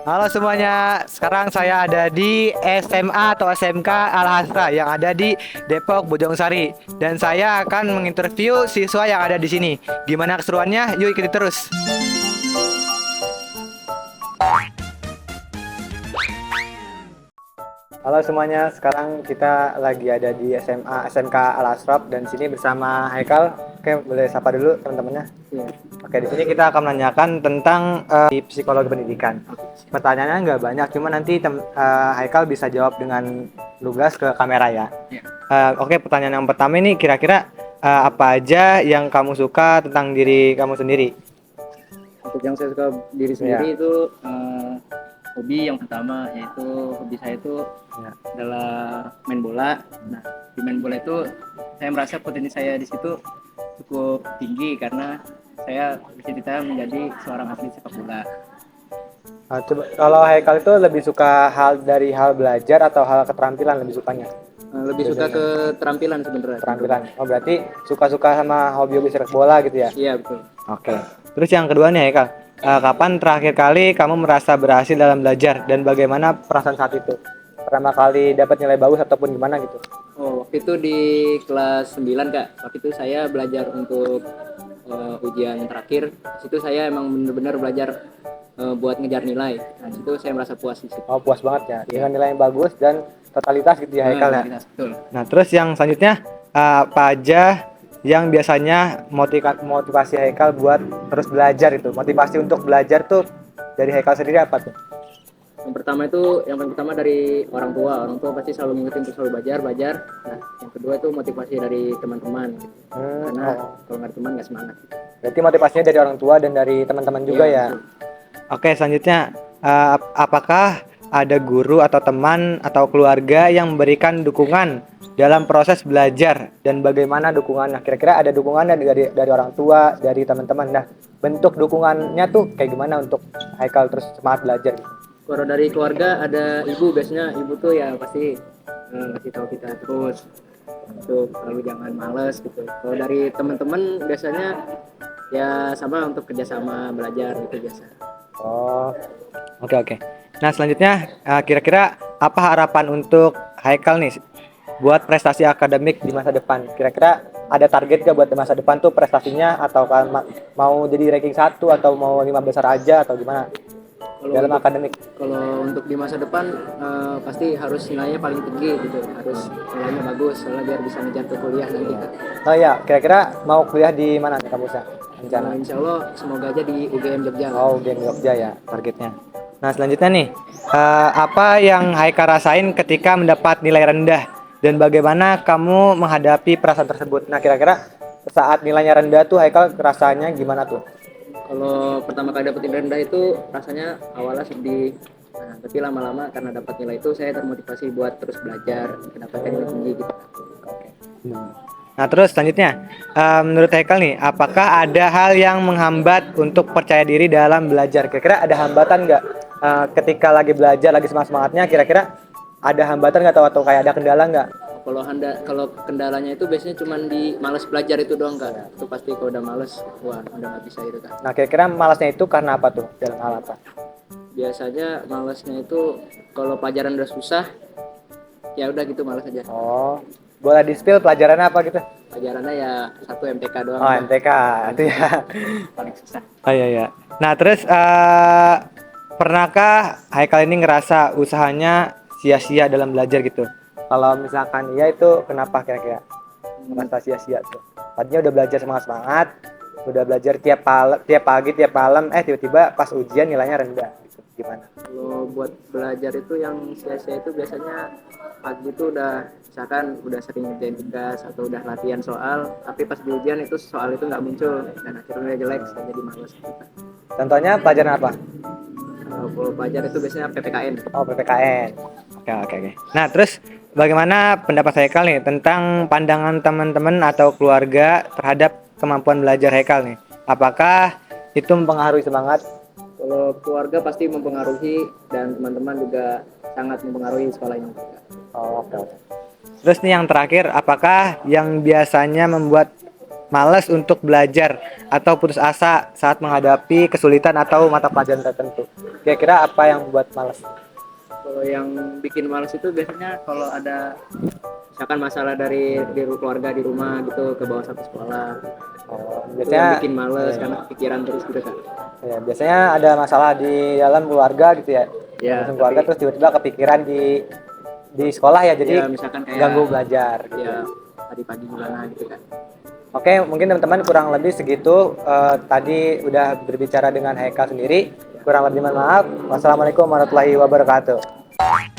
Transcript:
Halo semuanya, sekarang saya ada di SMA atau SMK Al Hasra yang ada di Depok Bojongsari dan saya akan menginterview siswa yang ada di sini. Gimana keseruannya? Yuk ikuti terus. Halo semuanya, sekarang kita lagi ada di SMA SMK Al Asraf dan sini bersama Haikal. Oke, boleh sapa dulu teman-temannya. Iya. Oke, di sini kita akan menanyakan tentang psikologi pendidikan. Pertanyaannya nggak banyak, cuma nanti Haikal bisa jawab dengan lugas ke kamera ya. Iya. Oke, pertanyaan yang pertama ini kira-kira apa aja yang kamu suka tentang diri kamu sendiri? Untuk yang saya suka diri Ya, sendiri itu hobi yang pertama yaitu hobi saya itu ya. adalah main bola. Nah, di main bola itu saya merasa potensi saya di situ cukup tinggi karena saya bisa kita menjadi seorang atlet sepak bola. Coba, kalau Haikal itu lebih suka dari hal belajar atau hal keterampilan lebih sukanya? Lebih suka ke keterampilan sebenarnya. Keterampilan. Oh, berarti suka-suka sama hobi-hobi sepak bola gitu ya? Iya, betul. Oke. Terus yang kedua nih, Haikal. Kapan terakhir kali kamu merasa berhasil dalam belajar dan bagaimana perasaan saat itu? Pertama kali dapat nilai bagus ataupun gimana gitu? Oh, waktu itu di kelas 9, Kak. Waktu itu saya belajar untuk ujian terakhir. Di situ saya emang benar-benar belajar buat ngejar nilai. Nah, di situ saya merasa puas di situ. Oh, puas banget ya. Dengan nilai yang bagus dan totalitas gitu ya, Haikal ya. Betul. Nah, terus yang selanjutnya apa aja yang biasanya motivasi Haikal buat terus belajar itu? Motivasi untuk belajar tuh dari Haikal sendiri apa tuh? Yang paling pertama dari orang tua. Orang tua pasti selalu mengingetin untuk selalu belajar. Nah, yang kedua itu motivasi dari teman-teman. Karena kalau nggak ada teman nggak semangat. Berarti motivasinya dari orang tua dan dari teman-teman juga ya. Betul. Oke, selanjutnya apakah ada guru atau teman atau keluarga yang memberikan dukungan dalam proses belajar dan bagaimana dukungannya? Kira-kira ada dukungannya dari orang tua, dari teman-teman. Nah, bentuk dukungannya tuh kayak gimana untuk Haikal terus semangat belajar? Kalau dari keluarga ada ibu, biasanya ibu tuh ya pasti ngasih tahu kita terus untuk lalu jangan males gitu. Kalau dari teman-teman biasanya ya sama untuk kerjasama belajar gitu biasa. Oh, oke. Nah, selanjutnya kira-kira apa harapan untuk Haikal nih buat prestasi akademik di masa depan? Kira-kira ada target gak buat di masa depan tuh prestasinya atau mau jadi ranking 1 atau mau 5 besar aja atau gimana? Dalam akademik. Kalau untuk di masa depan pasti harus nilainya paling tinggi gitu, harus nilainya bagus soalnya biar bisa ngejar ke kuliah nanti kan. Oh iya, kira-kira mau kuliah di mana nih kampusnya? Rencana? Insya Allah semoga aja di UGM Jogja. Oh, UGM Jogja ya targetnya. Nah, selanjutnya nih, apa yang Haikal rasain ketika mendapat nilai rendah dan bagaimana kamu menghadapi perasaan tersebut? Nah, kira-kira saat nilainya rendah tuh Haikal rasanya gimana tuh? Kalau pertama kali dapat nilai rendah itu rasanya awalnya sedih. Nah, tapi lama-lama karena dapat nilai itu saya termotivasi buat terus belajar, mendapatkan nilai tinggi gitu. Oke. Nah, terus selanjutnya, menurut Haikal nih, apakah ada hal yang menghambat untuk percaya diri dalam belajar? Kira-kira ada hambatan nggak ketika lagi belajar, lagi semangat-semangatnya? Kira-kira ada hambatan nggak atau kayak ada kendala nggak? Kalau kendalanya itu biasanya cuma di malas belajar itu doang kan. Itu pasti kalau udah males, wah udah nggak bisa itu kan. Nah, kira-kira malasnya itu karena apa tuh? Dalam hal apa? Biasanya malesnya itu kalau pelajaran udah susah, ya udah gitu malas aja. Oh, boleh di-spill pelajarannya apa gitu? Pelajarannya ya satu MTK doang. Oh, MTK itu ya. Paling susah. Oh iya. Nah, terus pernahkah Haikal ini ngerasa usahanya sia-sia dalam belajar gitu? Kalau misalkan iya itu kenapa kira-kira ngerasa sia-sia tuh? Tadinya udah belajar semangat-semangat, udah belajar tiap pagi, tiap malam, tiba-tiba pas ujian nilainya rendah gitu. Gimana? Kalau buat belajar itu yang sia-sia itu biasanya pagi itu udah misalkan udah sering ngerjain tugas atau udah latihan soal, tapi pas di ujian itu soal itu nggak muncul dan akhirnya jelek, saya jadi malas gitu. Contohnya pelajaran apa? Kalau pelajar itu biasanya PPKN. Oh, PPKN. Oke. Nah, terus bagaimana pendapat Haikal nih tentang pandangan teman-teman atau keluarga terhadap kemampuan belajar Haikal nih? Apakah itu mempengaruhi semangat? Kalau keluarga pasti mempengaruhi dan teman-teman juga sangat mempengaruhi sekolahnya. Oh, oke. Terus nih yang terakhir, apakah yang biasanya membuat malas untuk belajar atau putus asa saat menghadapi kesulitan atau mata pelajaran tertentu. Kira-kira apa yang buat malas? Kalau yang bikin males itu biasanya kalau ada misalkan masalah dari keluarga di rumah gitu ke bawah satu sekolah, Oh, itu yang biasanya bikin males iya, karena pikiran terus gitu kan. iya, biasanya ada masalah di dalam keluarga gitu ya. Ya Urusan keluarga tapi terus tiba-tiba kepikiran di sekolah ya, jadi ya misalkan ganggu kayak belajar gitu. ya tadi pagi gimana gitu kan. Oke, mungkin teman-teman kurang lebih segitu. Tadi udah berbicara dengan Haikal sendiri. Kurang lebih mohon maaf. Wassalamualaikum warahmatullahi wabarakatuh.